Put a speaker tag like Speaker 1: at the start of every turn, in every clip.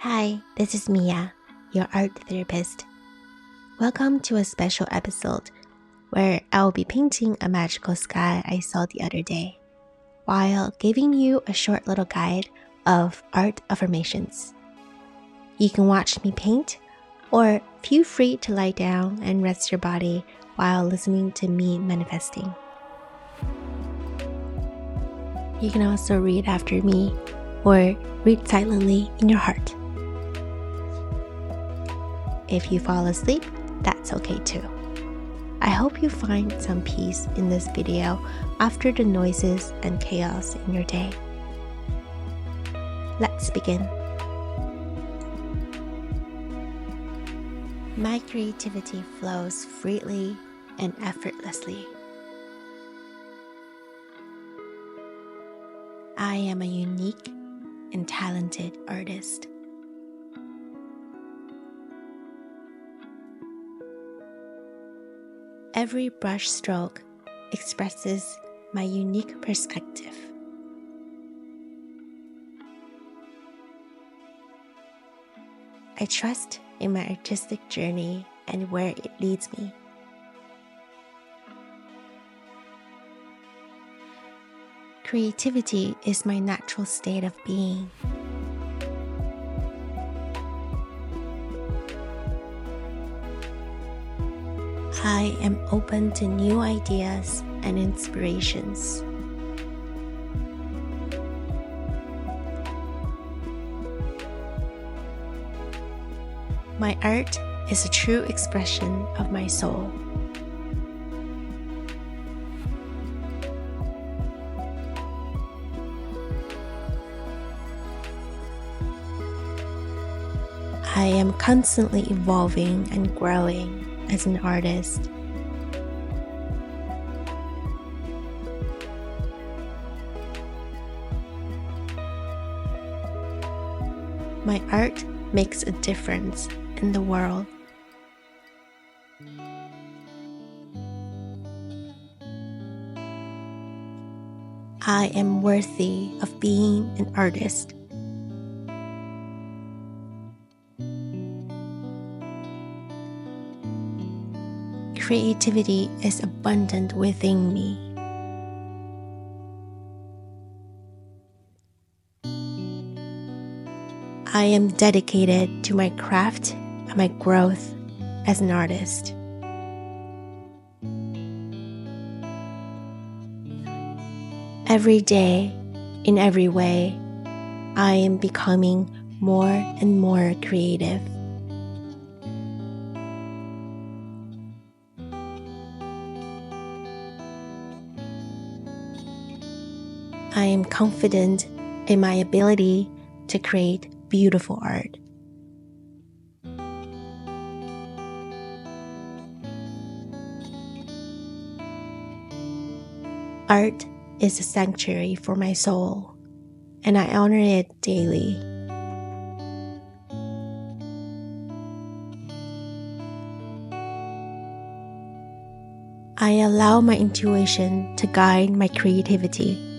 Speaker 1: Hi, this is Miya, your art therapist. Welcome to a special episode where I'll be painting a magical sky I saw the other day, while giving you a short little guide of art affirmations. You can watch me paint, or feel free to lie down and rest your body while listening to me manifesting. You can also read after me, or read silently in your heart. If you fall asleep, that's okay too. I hope you find some peace in this video after the noises and chaos in your day. Let's begin. My creativity flows freely and effortlessly. I am a unique and talented artist. Every brush stroke expresses my unique perspective. I trust in my artistic journey and where it leads me. Creativity is my natural state of being. I am open to new ideas and inspirations. My art is a true expression of my soul. I am constantly evolving and growing as an artist. My art makes a difference in the world. I am worthy of being an artist. Creativity is abundant within me. I am dedicated to my craft and my growth as an artist. Every day, in every way, I am becoming more and more creative. I am confident in my ability to create beautiful art. Art is a sanctuary for my soul, and I honor it daily. I allow my intuition to guide my creativity.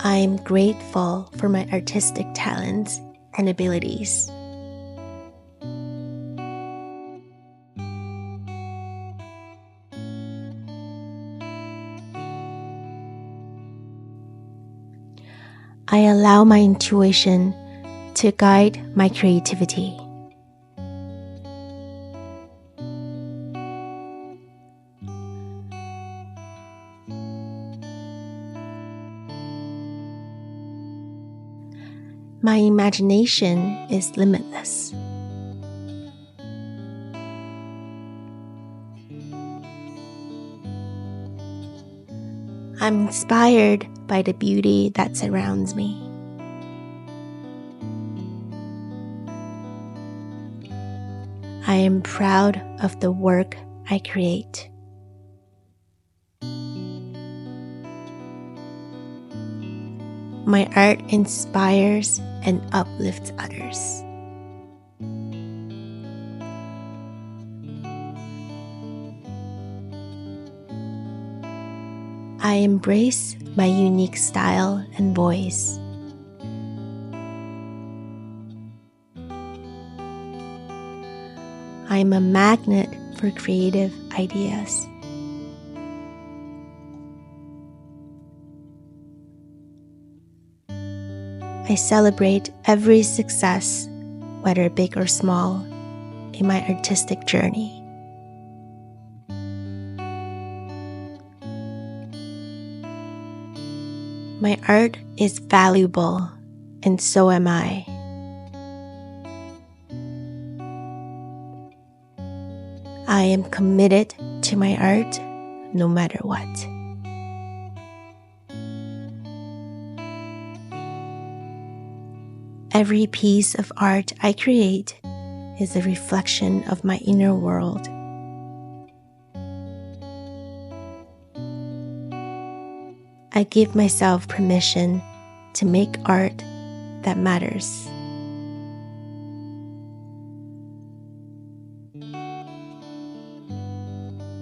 Speaker 1: I am grateful for my artistic talents and abilities. I allow my intuition to guide my creativity. My imagination is limitless. I'm inspired by the beauty that surrounds me. I am proud of the work I create. My art inspires and uplifts others. I embrace my unique style and voice. I am a magnet for creative ideas. I celebrate every success, whether big or small, in my artistic journey. My art is valuable, and so am I. I am committed to my art no matter what. Every piece of art I create is a reflection of my inner world. I give myself permission to make art that matters.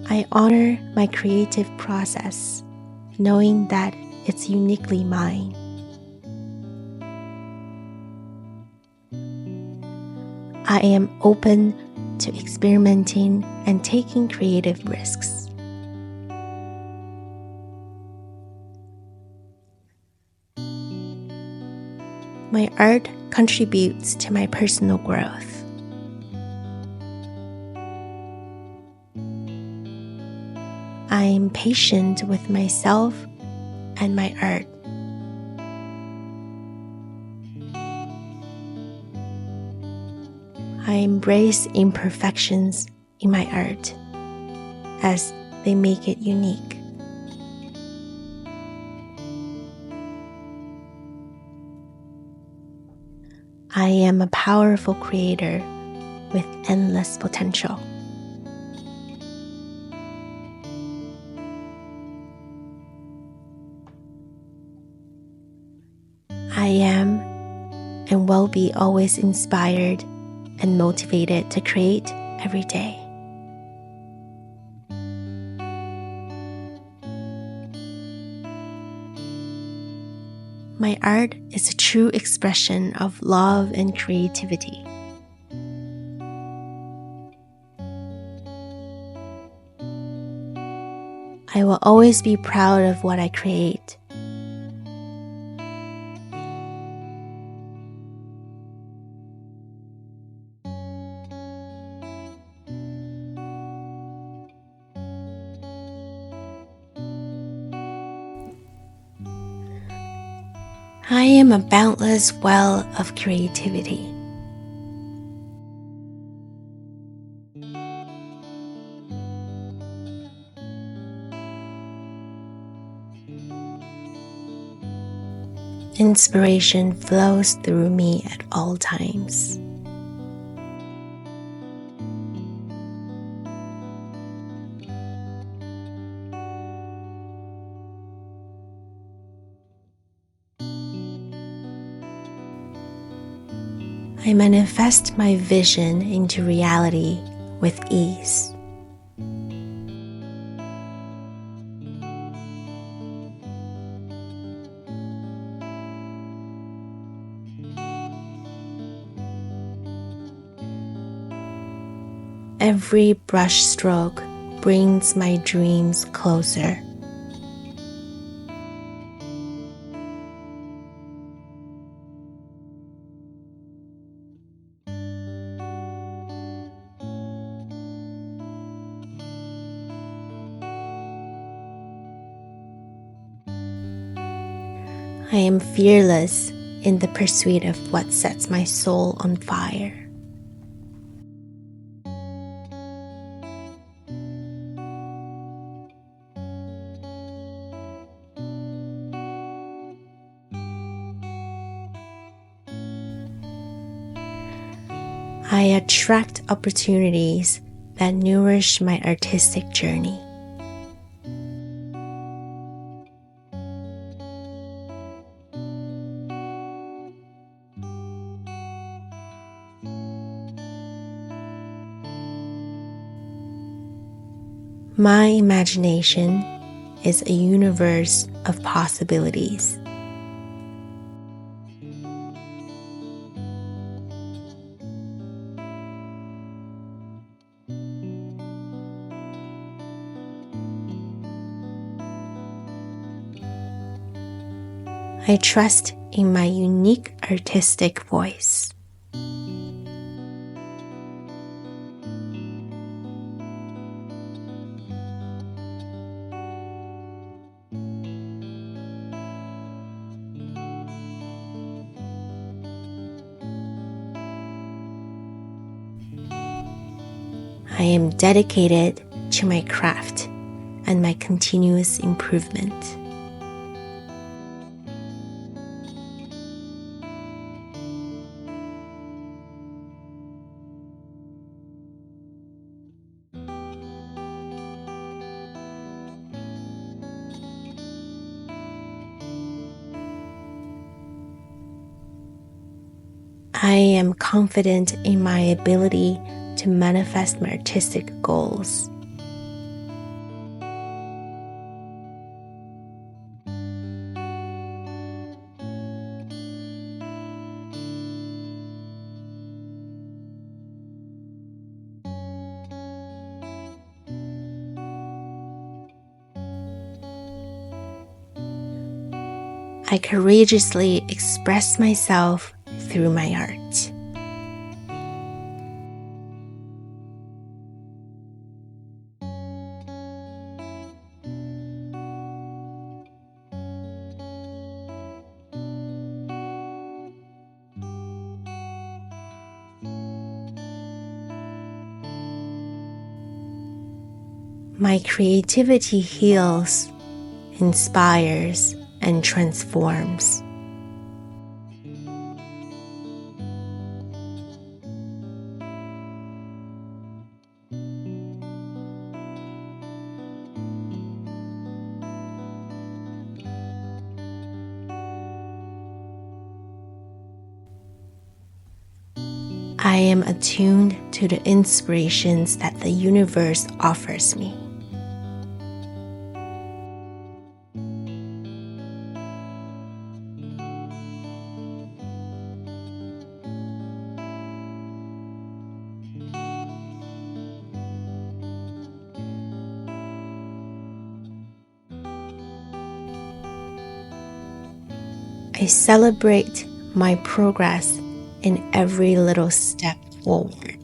Speaker 1: I honor my creative process, knowing that it's uniquely mine. I am open to experimenting and taking creative risks. My art contributes to my personal growth. I am patient with myself and my art. I embrace imperfections in my art as they make it unique. I am a powerful creator with endless potential. I am and will be always inspired and motivated to create every day. My art is a true expression of love and creativity. I will always be proud of what I create. I am a boundless well of creativity. Inspiration flows through me at all times. I manifest my vision into reality with ease. Every brush stroke brings my dreams closer. I am fearless in the pursuit of what sets my soul on fire. I attract opportunities that nourish my artistic journey. My imagination is a universe of possibilities. I trust in my unique artistic voice. I am dedicated to my craft and my continuous improvement. I am confident in my ability to manifest my artistic goals. I courageously express myself through my art. My creativity heals, inspires, and transforms. I am attuned to the inspirations that the universe offers me. I celebrate my progress in every little step forward.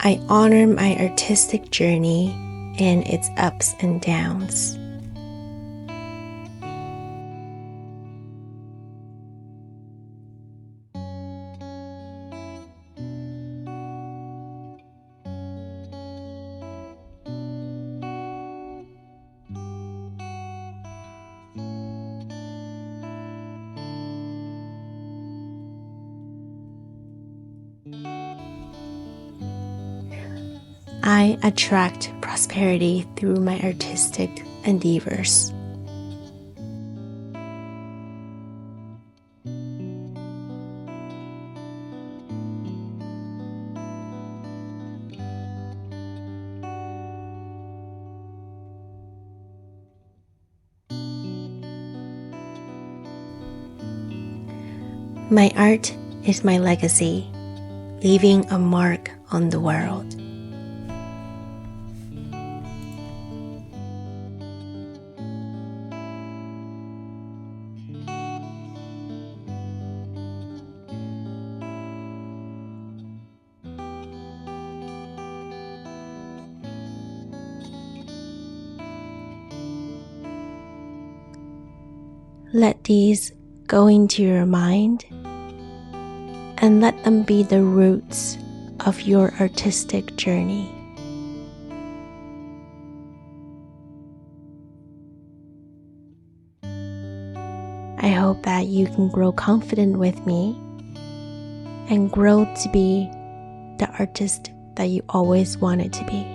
Speaker 1: I honor my artistic journey and its ups and downs. I attract prosperity through my artistic endeavors. My art is my legacy, leaving a mark on the world. Let these go into your mind and let them be the roots of your artistic journey. I hope that that you can grow confident with me and grow to be the artist that you always wanted to be.